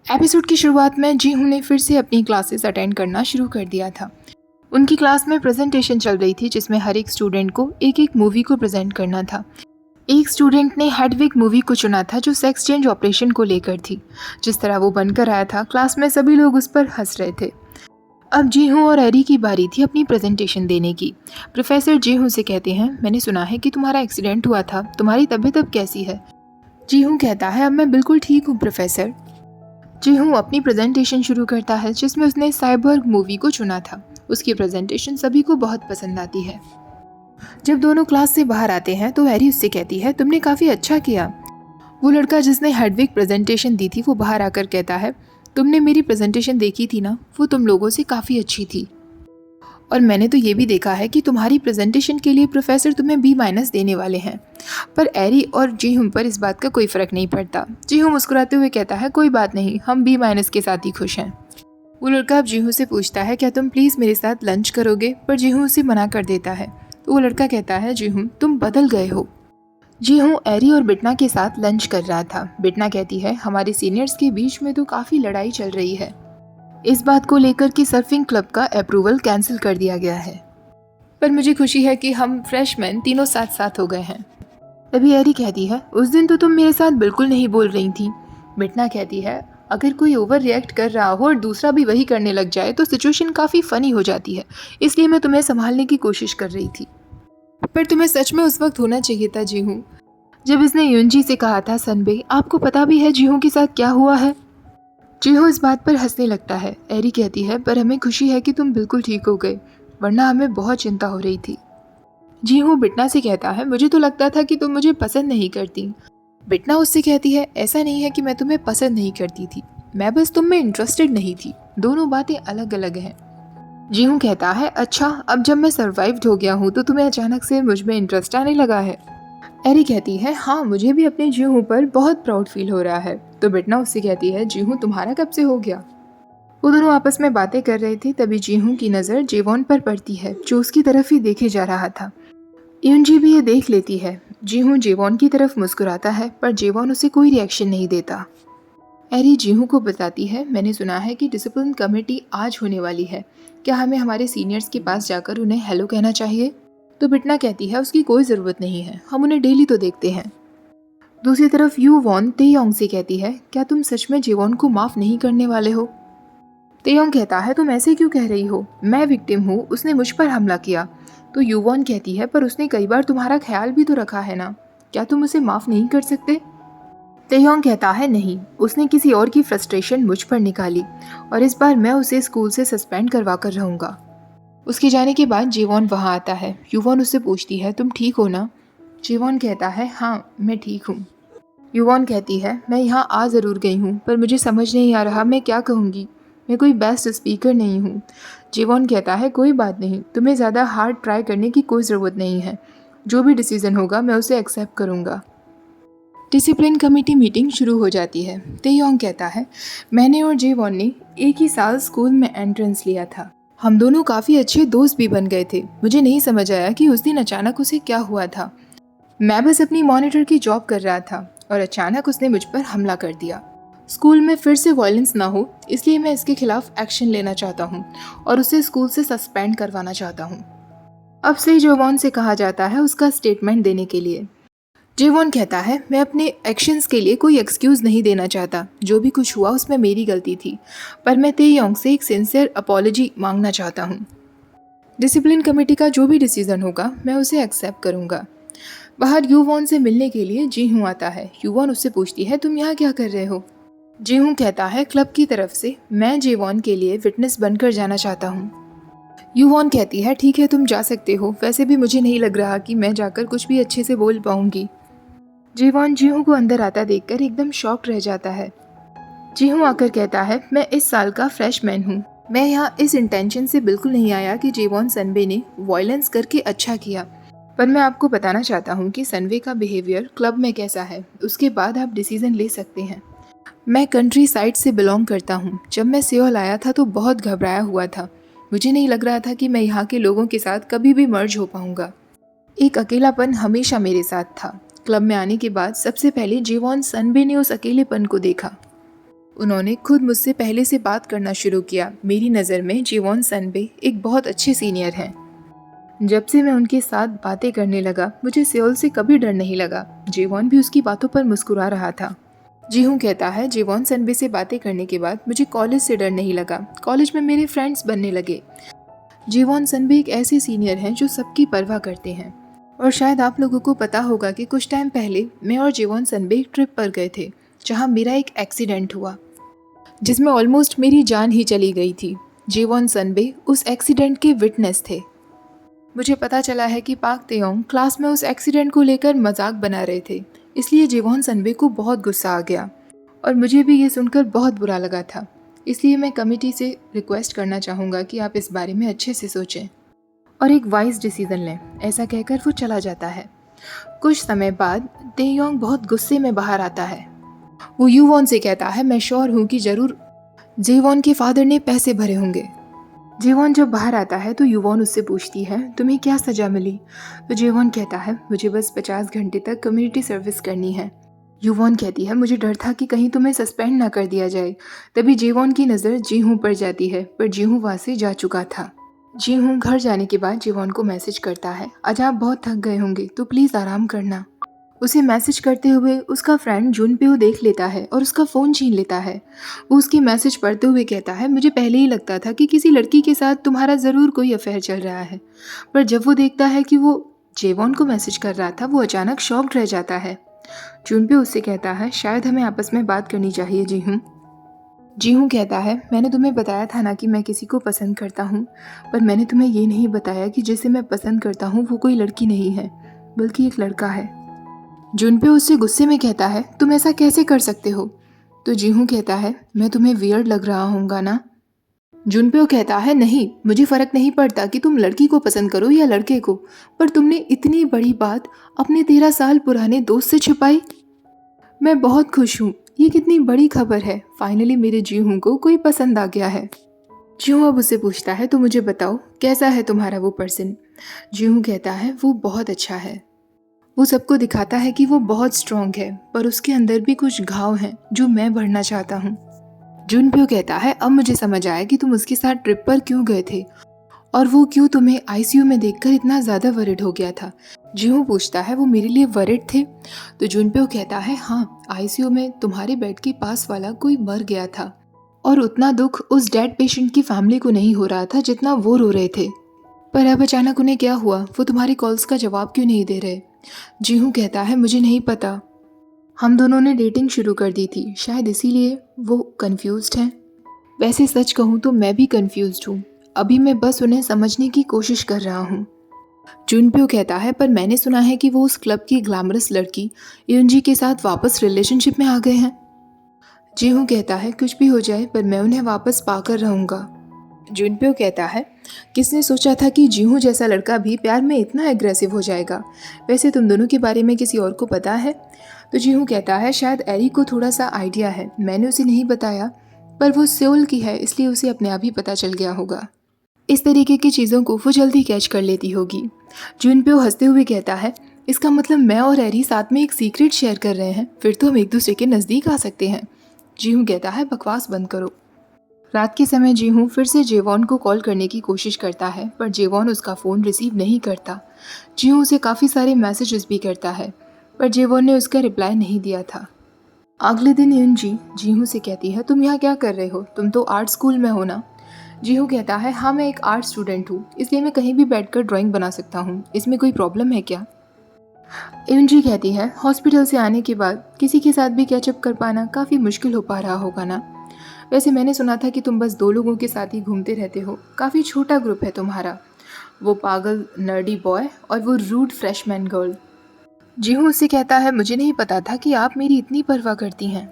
Episode की शुरुआत में जीहू ने फिर से अपनी क्लासेस अटेंड करना शुरू कर दिया था। उनकी क्लास में प्रेजेंटेशन चल रही थी जिसमें हर एक स्टूडेंट को एक एक मूवी को प्रेजेंट करना था। एक स्टूडेंट ने हेडविग मूवी को चुना था जो सेक्स चेंज ऑपरेशन को लेकर थी। जिस तरह वो बनकर आया था, क्लास में सभी लोग उस पर हंस रहे थे। अब जीहू और एरी की बारी थी अपनी प्रेजेंटेशन देने की। प्रोफेसर जीहू से कहते हैं, मैंने सुना है कि तुम्हारा एक्सीडेंट हुआ था, तुम्हारी तबीयत अब कैसी है? जीहू कहता है, अब मैं बिल्कुल ठीक हूँ प्रोफेसर। जीहू अपनी प्रेजेंटेशन शुरू करता है जिसमें उसने साइबर्ग मूवी को चुना था। उसकी प्रेजेंटेशन सभी को बहुत पसंद आती है। जब दोनों क्लास से बाहर आते हैं तो हैरी उससे कहती है, तुमने काफ़ी अच्छा किया। वो लड़का जिसने हेडविग प्रेजेंटेशन दी थी वो बाहर आकर कहता है, तुमने मेरी प्रेजेंटेशन देखी थी ना, वो तुम लोगों से काफ़ी अच्छी थी। और मैंने तो ये भी देखा है कि तुम्हारी प्रेजेंटेशन के लिए प्रोफेसर तुम्हें B- देने वाले हैं। पर एरी और जीहूम पर इस बात का कोई फ़र्क नहीं पड़ता। जीहू मुस्कुराते हुए कहता है, कोई बात नहीं, हम B- के साथ ही खुश हैं। वो लड़का अब जीहू से पूछता है, क्या तुम प्लीज़ मेरे साथ लंच करोगे? पर जीहू उसे मना कर देता है। तो वो लड़का कहता है, जीहू तुम बदल गए हो। जीहू एरी और बिटना के साथ लंच कर रहा था। बिटना कहती है, हमारे सीनियर्स के बीच में तो काफ़ी लड़ाई चल रही है। इस बात को लेकर कि सर्फिंग क्लब का अप्रूवल कैंसिल कर दिया गया है, पर मुझे खुशी है कि हम फ्रेशमैन तीनों साथ साथ हो गए हैं। तभी एरी कहती है, उस दिन तो तुम मेरे साथ बिल्कुल नहीं बोल रही थी। बिटना कहती है, अगर कोई ओवर रिएक्ट कर रहा हो और दूसरा भी वही करने लग जाए तो सिचुएशन काफ़ी फ़नी हो जाती है, इसलिए मैं तुम्हें संभालने की कोशिश कर रही थी। पर तुम्हें सच में उस वक्त होना चाहिए था जीहू, जब इसने युनजी से कहा था, सनबे आपको पता भी है जीहू के साथ क्या हुआ है? जीहू इस बात पर हंसने लगता है। एरी कहती है, पर हमें खुशी है कि तुम बिल्कुल ठीक हो गए, वरना हमें बहुत चिंता हो रही थी। जीहू बिटना से कहता है, मुझे तो लगता था कि तुम मुझे पसंद नहीं करती। बिटना उससे कहती है, ऐसा नहीं है कि मैं तुम्हें पसंद नहीं करती थी, मैं बस तुम में इंटरेस्टेड नहीं थी। दोनों बातें अलग अलग हैं। जीहू कहता है, अच्छा, अब जब मैं सर्वाइव्ड हो गया हूँ तो तुम्हें अचानक से मुझ में इंटरेस्ट आने लगा है? एरी कहती है, हाँ, मुझे भी अपने जीहू पर बहुत प्राउड फील हो रहा है। तो बिटना उससे कहती है, जीहू तुम्हारा कब से हो गया? वो दोनों आपस में बातें कर रहे थे, तभी जीहू की नज़र जेवॉन पर पड़ती है जो उसकी तरफ ही देखे जा रहा था। यूनजी भी ये देख लेती है। जीहू जेवॉन की तरफ मुस्कुराता है पर जेवॉन उसे कोई रिएक्शन नहीं देता। एरी जीहू को बताती है, मैंने सुना है कि डिसिप्लिन कमेटी आज होने वाली है, क्या हमें हमारे सीनियर्स के पास जाकर उन्हें हेलो कहना चाहिए? तो बिटना कहती है, उसकी कोई ज़रूरत नहीं है, हम उन्हें डेली तो देखते हैं। दूसरी तरफ यू वॉन तेयोंग से कहती है, क्या तुम सच में जेवॉन को माफ़ नहीं करने वाले हो? तेयोंग कहता है, तुम ऐसे क्यों कह रही हो? मैं विक्टिम हूँ, उसने मुझ पर हमला किया। तो युवॉन कहती है, पर उसने कई बार तुम्हारा ख्याल भी तो रखा है ना, क्या तुम उसे माफ़ नहीं कर सकते? तेयोंग कहता है, नहीं, उसने किसी और की फ्रस्ट्रेशन मुझ पर निकाली और इस बार मैं उसे स्कूल से सस्पेंड करवा कर रहूँगा। उसके जाने के बाद जीवॉन वहाँ आता है। युवॉन उससे पूछती है, तुम ठीक हो ना? जीवॉन कहता है, हाँ, मैं ठीक हूँ। युवॉन कहती है, मैं यहाँ आ ज़रूर गई हूँ पर मुझे समझ नहीं आ रहा मैं क्या कहूँगी, मैं कोई बेस्ट स्पीकर नहीं हूँ। जीवॉन कहता है, कोई बात नहीं, तुम्हें ज़्यादा हार्ड ट्राई करने की कोई ज़रूरत नहीं है, जो भी डिसीज़न होगा मैं उसे एक्सेप्ट करूँगा। डिसिप्लिन कमेटी मीटिंग शुरू हो जाती है। तेयोंग कहता है, मैंने और जेवॉन ने एक ही साल स्कूल में एंट्रेंस लिया था, हम दोनों काफ़ी अच्छे दोस्त भी बन गए थे। मुझे नहीं समझ आया कि उस दिन अचानक उसे क्या हुआ था। मैं बस अपनी मॉनिटर की जॉब कर रहा था और अचानक उसने मुझ पर हमला कर दिया। स्कूल में फिर से वायलेंस ना हो, इसलिए मैं इसके खिलाफ एक्शन लेना चाहता हूँ और उसे स्कूल से सस्पेंड करवाना चाहता हूँ। अब से जेवॉन से कहा जाता है उसका स्टेटमेंट देने के लिए। जेवॉन कहता है, मैं अपने एक्शंस के लिए कोई एक्सक्यूज़ नहीं देना चाहता, जो भी कुछ हुआ उसमें मेरी गलती थी, पर मैं तेयोंग से एक सिंसियर अपॉलॉजी मांगना चाहता हूँ। डिसिप्लिन कमेटी का जो भी डिसीज़न होगा मैं उसे एक्सेप्ट करूँगा। बाहर यूवॉन से मिलने के लिए जीहू आता है। यूवॉन उससे पूछती है, तुम यहाँ क्या कर रहे हो? जीहू कहता है, क्लब की तरफ से मैं जेवॉन के लिए विटनेस बनकर जाना चाहता हूँ। यूवॉन कहती है, ठीक है, तुम जा सकते हो, वैसे भी मुझे नहीं लग रहा कि मैं जाकर कुछ भी अच्छे से बोल पाऊंगी। जेवॉन जीहू को अंदर आता देखकर एकदम शॉक्ड रह जाता है। जीहू आकर कहता है, मैं इस साल का फ्रेशमैन हूँ, मैं यहाँ इस इंटेंशन से बिल्कुल नहीं आया कि जेवॉन सनबे ने वायलेंस करके अच्छा किया, पर मैं आपको बताना चाहता हूँ कि सनवे का बिहेवियर क्लब में कैसा है, उसके बाद आप डिसीज़न ले सकते हैं। मैं कंट्री साइड से बिलोंग करता हूँ। जब मैं सियोल आया था तो बहुत घबराया हुआ था, मुझे नहीं लग रहा था कि मैं यहाँ के लोगों के साथ कभी भी मर्ज हो पाऊँगा। एक अकेलापन हमेशा मेरे साथ था। क्लब में आने के बाद सबसे पहले जेवॉन सनबे ने उस अकेलेपन को देखा। उन्होंने खुद मुझसे पहले से बात करना शुरू किया। मेरी नज़र में जीवॉन सनबे एक बहुत अच्छे सीनियर हैं। जब से मैं उनके साथ बातें करने लगा, मुझे सेओल से कभी डर नहीं लगा। जीवॉन भी उसकी बातों पर मुस्कुरा रहा था। जीहू कहता है, जीवॉन सनबे से बातें करने के बाद मुझे कॉलेज से डर नहीं लगा। कॉलेज में मेरे फ्रेंड्स बनने लगे। जीवॉन सनबे एक ऐसे सीनियर हैं जो सबकी परवाह करते हैं। और शायद आप लोगों को पता होगा कि कुछ टाइम पहले मैं और जीवॉन सनबे एक ट्रिप पर गए थे, जहां मेरा एक एक्सीडेंट हुआ जिसमें ऑलमोस्ट मेरी जान ही चली गई थी। जीवॉन सनबे उस एक्सीडेंट के विटनेस थे। मुझे पता चला है कि पाक तेयोंग क्लास में उस एक्सीडेंट को लेकर मजाक बना रहे थे, इसलिए जीवॉन सनबे को बहुत गुस्सा आ गया और मुझे भी ये सुनकर बहुत बुरा लगा था। इसलिए मैं कमेटी से रिक्वेस्ट करना चाहूँगा कि आप इस बारे में अच्छे से सोचें और एक वाइज डिसीजन लें। ऐसा कहकर वो चला जाता है। कुछ समय बाद तेयोंग बहुत गुस्से में बाहर आता है। वो यूवॉन से कहता है, मैं श्योर हूँ कि जरूर जीवॉन के फादर ने पैसे भरे होंगे। जीवॉन जब बाहर आता है तो यूवॉन उससे पूछती है, तुम्हें क्या सजा मिली? तो जीवॉन कहता है, मुझे बस 50 घंटे तक कम्युनिटी सर्विस करनी है। यूवॉन कहती है, मुझे डर था कि कहीं तुम्हें सस्पेंड ना कर दिया जाए। तभी जीवॉन की नज़र जीहू पर जाती है, पर जीहू वहाँ से जा चुका था। जीहू घर जाने के बाद जीवॉन को मैसेज करता है, आज आप बहुत थक गए होंगे तो प्लीज़ आराम करना। उसे मैसेज करते हुए उसका फ्रेंड जुनपेओ देख लेता है और उसका फ़ोन छीन लेता है। वो उसकी मैसेज पढ़ते हुए कहता है, मुझे पहले ही लगता था कि किसी लड़की के साथ तुम्हारा ज़रूर कोई अफेयर चल रहा है। पर जब वो देखता है कि वो जेवॉन को मैसेज कर रहा था, वो अचानक शॉक्ड रह जाता है। जुनपेओ उससे कहता है, शायद हमें आपस में बात करनी चाहिए जीहू। जीहू कहता है, मैंने तुम्हें बताया था ना कि मैं किसी को पसंद करता हूँ, पर मैंने तुम्हें ये नहीं बताया कि जिसे मैं पसंद करता हूँ वो कोई लड़की नहीं है बल्कि एक लड़का है। जुनपेओ उससे गुस्से में कहता है, तुम ऐसा कैसे कर सकते हो? तो जीहू कहता है, मैं तुम्हें वियर्ड लग रहा हूँगा ना? जुनपेओ कहता है, नहीं, मुझे फ़र्क नहीं पड़ता कि तुम लड़की को पसंद करो या लड़के को, पर तुमने इतनी बड़ी बात अपने 13 साल पुराने दोस्त से छिपाई। मैं बहुत खुश हूँ, ये कितनी बड़ी खबर है। फाइनली मेरे जीहू को कोई पसंद आ गया है। जीहू अब उससे पूछता है, तो मुझे बताओ कैसा है तुम्हारा वो पर्सन? जीहू कहता है, वो बहुत अच्छा है। वो सबको दिखाता है कि वो बहुत स्ट्रॉन्ग है, पर उसके अंदर भी कुछ घाव हैं जो मैं भरना चाहता हूँ। जुनपेओ कहता है, अब मुझे समझ आया कि तुम उसके साथ ट्रिप पर क्यों गए थे और वो क्यों तुम्हें आईसीयू में देखकर इतना ज़्यादा वरिड हो गया था। जीहू पूछता है, वो मेरे लिए वरिड थे? तो जुनपेओ कहता है, हाँ, आईसीयू में तुम्हारे बेड के पास वाला कोई मर गया था और उतना दुख उस डेड पेशेंट की फैमिली को नहीं हो रहा था जितना वो रो रहे थे। पर अब अचानक उन्हें क्या हुआ? वो तुम्हारी कॉल्स का जवाब क्यों नहीं दे रहे? जीहू कहता है, मुझे नहीं पता। हम दोनों ने डेटिंग शुरू कर दी थी, शायद इसीलिए वो कंफ्यूज्ड हैं। वैसे सच कहूँ तो मैं भी कंफ्यूज्ड हूँ। अभी मैं बस उन्हें समझने की कोशिश कर रहा हूँ। जुनपेओ कहता है, पर मैंने सुना है कि वो उस क्लब की ग्लैमरस लड़की यूनजी के साथ वापस रिलेशनशिप में आ गए हैं। जीहू कहता है, कुछ भी हो जाए पर मैं उन्हें वापस पाकर रहूँगा। जुनपेओ कहता है, किसने सोचा था कि जीहू जैसा लड़का भी प्यार में इतना एग्रेसिव हो जाएगा? वैसे तुम दोनों के बारे में किसी और को पता है? तो जीहू कहता है, शायद एरी को थोड़ा सा आइडिया है, मैंने उसे नहीं बताया, पर वो सेओल की है इसलिए उसे अपने आप ही पता चल गया होगा। इस तरीके की चीज़ों को वो जल्दी कैच कर लेती होगी। जुनपेओ हंसते हुए कहता है, इसका मतलब मैं और एरी साथ में एक सीक्रेट शेयर कर रहे हैं, फिर तो हम एक दूसरे के नज़दीक आ सकते हैं। जीहू कहता है, बकवास बंद करो। रात के समय जीहू फिर से जेवॉन को कॉल करने की कोशिश करता है, पर जेवॉन उसका फ़ोन रिसीव नहीं करता। जीहू उसे काफ़ी सारे मैसेजेस भी करता है, पर जेवॉन ने उसका रिप्लाई नहीं दिया था। अगले दिन यूनजी जीहू से कहती है, तुम यहाँ क्या कर रहे हो? तुम तो आर्ट स्कूल में हो ना? जीहू कहता है, हाँ, मैं एक आर्ट स्टूडेंट हूँ, इसलिए मैं कहीं भी बैठकर ड्राइंग बना सकता हूँ। इसमें कोई प्रॉब्लम है क्या? यूनजी कहती है, हॉस्पिटल से आने के बाद किसी के साथ भी कैचअप कर पाना काफ़ी मुश्किल हो पा रहा होगा ना? वैसे मैंने सुना था कि तुम बस 2 लोगों के साथ ही घूमते रहते हो, काफ़ी छोटा ग्रुप है तुम्हारा, वो पागल नर्डी बॉय और वो रूड फ्रेशमैन गर्ल। जीहू उससे कहता है, मुझे नहीं पता था कि आप मेरी इतनी परवाह करती हैं।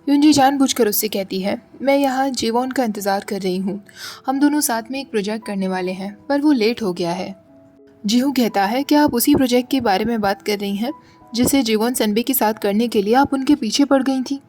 यूनजी जानबूझकर उससे कहती है, मैं यहाँ जेवॉन का इंतज़ार कर रही हूँ, हम दोनों साथ में एक प्रोजेक्ट करने वाले हैं, पर वो लेट हो गया है। जीहू कहता है, क्या आप उसी प्रोजेक्ट के बारे में बात कर रही हैं जिसे जीवॉन सनबे के साथ करने के लिए आप उनके पीछे पड़ गई थी?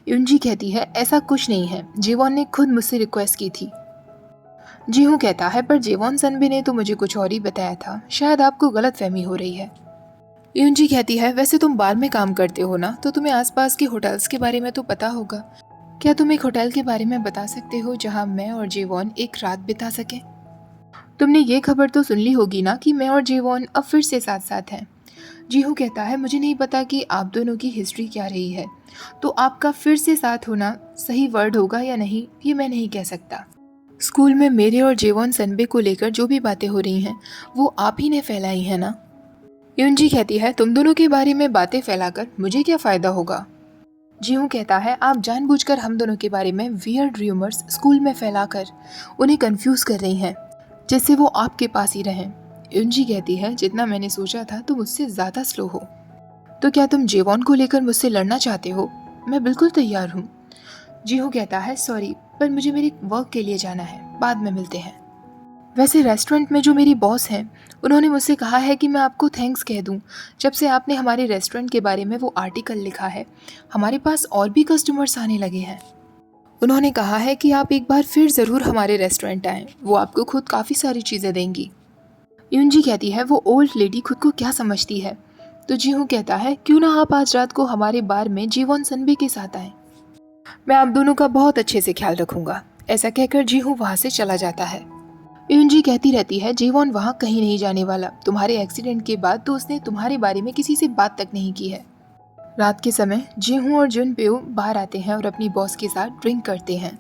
यूनजी कहती है, ऐसा कुछ नहीं है, जीवॉन ने खुद मुझसे रिक्वेस्ट की थी। जीहू कहता है, पर जीवॉन सनबे ने तो मुझे कुछ और ही बताया था, शायद आपको गलतफहमी हो रही है। यूनजी कहती है, वैसे तुम बार में काम करते हो ना, तो तुम्हें आसपास के होटल्स के बारे में तो पता होगा। क्या तुम एक होटल के बारे में बता सकते हो जहां मैं और जेवॉन एक रात बिता सकें? तुमने ये खबर तो सुन ली होगी ना कि मैं और जेवॉन अब फिर से साथ साथ हैं। जीहू कहता है, मुझे नहीं पता कि आप दोनों की हिस्ट्री क्या रही है, तो आपका फिर से साथ होना सही वर्ड होगा या नहीं ये मैं नहीं कह सकता। स्कूल में मेरे और जेवॉन सनबे को लेकर जो भी बातें हो रही हैं वो आप ही ने फैलाई है ना? युनजी कहती है, तुम दोनों के बारे में बातें फैलाकर मुझे क्या फ़ायदा होगा? जीहू कहता है, आप जानबूझकर हम दोनों के बारे में वियर्ड र्यूमर्स स्कूल में फैलाकर उन्हें कंफ्यूज कर रही हैं, जिससे वो आपके पास ही रहें। युनजी कहती है, जितना मैंने सोचा था तुम मुझसे ज़्यादा स्लो हो। तो क्या तुम जेवॉन को लेकर मुझसे लड़ना चाहते हो? मैं बिल्कुल तैयार हूँ। जीहू कहता है, सॉरी पर मुझे मेरे वर्क के लिए जाना है, बाद में मिलते हैं। वैसे रेस्टोरेंट में जो मेरी बॉस हैं उन्होंने मुझसे कहा है कि मैं आपको थैंक्स कह दूं। जब से आपने हमारे रेस्टोरेंट के बारे में वो आर्टिकल लिखा है हमारे पास और भी कस्टमर्स आने लगे हैं। उन्होंने कहा है कि आप एक बार फिर ज़रूर हमारे रेस्टोरेंट आएँ, वो आपको खुद काफ़ी सारी चीज़ें देंगी। यूनजी कहती है, वो ओल्ड लेडी खुद को क्या समझती है? तो जीहू कहता है, क्यों ना आप आज रात को हमारे बार में जीवॉन सनबे के साथ आएँ, मैं आप दोनों का बहुत अच्छे से ख्याल रखूंगा। ऐसा कहकर जीहू वहाँ से चला जाता है। युनजी कहती रहती है, जेवॉन वहाँ कहीं नहीं जाने वाला। तुम्हारे एक्सीडेंट के बाद तो उसने तुम्हारे बारे में किसी से बात तक नहीं की है। रात के समय जीहू और जुनपेओ बाहर आते हैं और अपनी बॉस के साथ ड्रिंक करते हैं।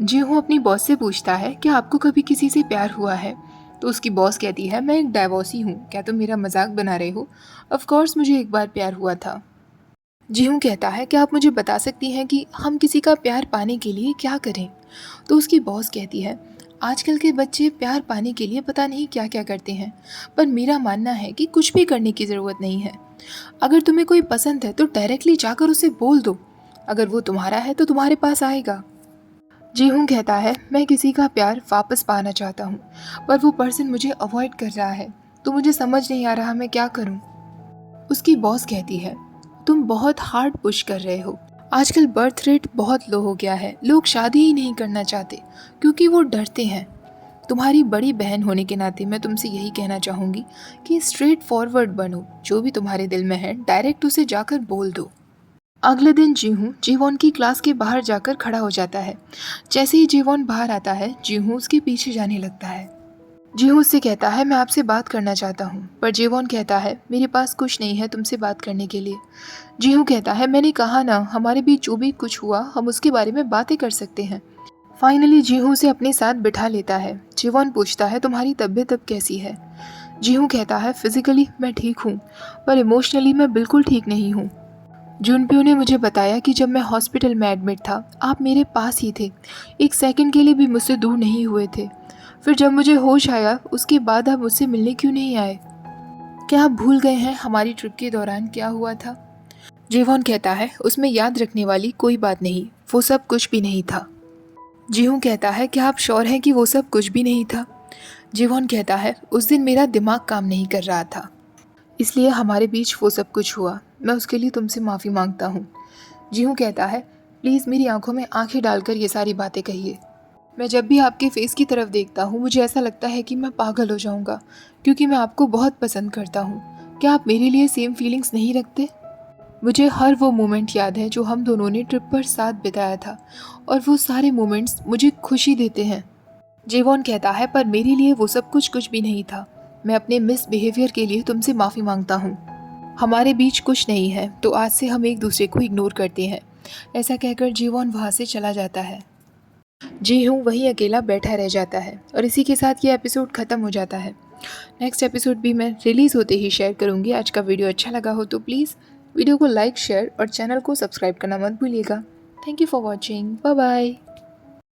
जीहू अपनी बॉस से पूछता है, क्या आपको कभी किसी से प्यार हुआ है? तो उसकी बॉस कहती है, मैं एक डाइवोर्सी हूँ, क्या तुम मेरा मजाक बना रहे हो? ऑफ कोर्स मुझे एक बार प्यार हुआ था। जीहू कहता है, क्या आप मुझे बता सकती हैं कि हम किसी का प्यार पाने के लिए क्या करें? तो उसकी बॉस कहती है, आजकल के बच्चे प्यार पाने के लिए पता नहीं क्या क्या करते हैं, पर मेरा मानना है कि कुछ भी करने की ज़रूरत नहीं है। अगर तुम्हें कोई पसंद है तो डायरेक्टली जाकर उसे बोल दो, अगर वो तुम्हारा है तो तुम्हारे पास आएगा। जीहू कहता है, मैं किसी का प्यार वापस पाना चाहता हूँ, पर वो पर्सन मुझे अवॉइड कर रहा है, तो मुझे समझ नहीं आ रहा मैं क्या करूँ। उसकी बॉस कहती है, तुम बहुत हार्ड पुश कर रहे हो। आजकल बर्थ रेट बहुत लो हो गया है, लोग शादी ही नहीं करना चाहते क्योंकि वो डरते हैं। तुम्हारी बड़ी बहन होने के नाते मैं तुमसे यही कहना चाहूँगी कि स्ट्रेट फॉरवर्ड बनो, जो भी तुम्हारे दिल में है डायरेक्ट उसे जाकर बोल दो। अगले दिन जीहू जीवॉन की क्लास के बाहर जाकर खड़ा हो जाता है। जैसे ही जीवॉन बाहर आता है जीहू उसके पीछे जाने लगता है। जीहू उससे कहता है, मैं आपसे बात करना चाहता हूँ, पर जीवॉन कहता है, मेरे पास कुछ नहीं है तुमसे बात करने के लिए। जीहू कहता है, मैंने कहा ना, हमारे बीच जो भी कुछ हुआ हम उसके बारे में बातें कर सकते हैं। फाइनली जीहू उसे अपने साथ बिठा लेता है। जीवॉन पूछता है, तुम्हारी तबीयत अब कैसी है? जीहू कहता है, फिजिकली मैं ठीक हूँ, पर इमोशनली मैं बिल्कुल ठीक नहीं हूँ। जुनप्यो ने मुझे बताया कि जब मैं हॉस्पिटल में एडमिट था आप मेरे पास ही थे, एक सेकंड के लिए भी मुझसे दूर नहीं हुए थे। फिर जब मुझे होश आया उसके बाद आप मुझसे मिलने क्यों नहीं आए? क्या आप भूल गए हैं हमारी ट्रिप के दौरान क्या हुआ था? जीवॉन कहता है, उसमें याद रखने वाली कोई बात नहीं, वो सब कुछ भी नहीं था। जीहू कहता है, क्या आप श्योर हैं कि वो सब कुछ भी नहीं था? जीवॉन कहता है, उस दिन मेरा दिमाग काम नहीं कर रहा था, इसलिए हमारे बीच वो सब कुछ हुआ। मैं उसके लिए तुमसे माफ़ी मांगता हूँ। जीहू कहता है, प्लीज़ मेरी आंखों में आंखें डालकर ये सारी बातें कहिए। मैं जब भी आपके फेस की तरफ देखता हूँ मुझे ऐसा लगता है कि मैं पागल हो जाऊँगा, क्योंकि मैं आपको बहुत पसंद करता हूँ। क्या आप मेरे लिए सेम फीलिंग्स नहीं रखते? मुझे हर वो मोमेंट याद है जो हम दोनों ने ट्रिप पर साथ बिताया था, और वो सारे मोमेंट्स मुझे खुशी देते हैं। जेवॉन कहता है, पर मेरे लिए वो सब कुछ भी नहीं था। मैं अपने मिसबिहेवियर के लिए तुमसे माफ़ी मांगता हूँ। हमारे बीच कुछ नहीं है, तो आज से हम एक दूसरे को इग्नोर करते हैं। ऐसा कहकर जीवॉन वहाँ से चला जाता है। जीहू वहीं अकेला बैठा रह जाता है, और इसी के साथ ये एपिसोड ख़त्म हो जाता है। नेक्स्ट एपिसोड भी मैं रिलीज़ होते ही शेयर करूँगी। आज का वीडियो अच्छा लगा हो तो प्लीज़ वीडियो को लाइक, शेयर और चैनल को सब्सक्राइब करना मत भूलिएगा। Thank you for watching. Bye bye.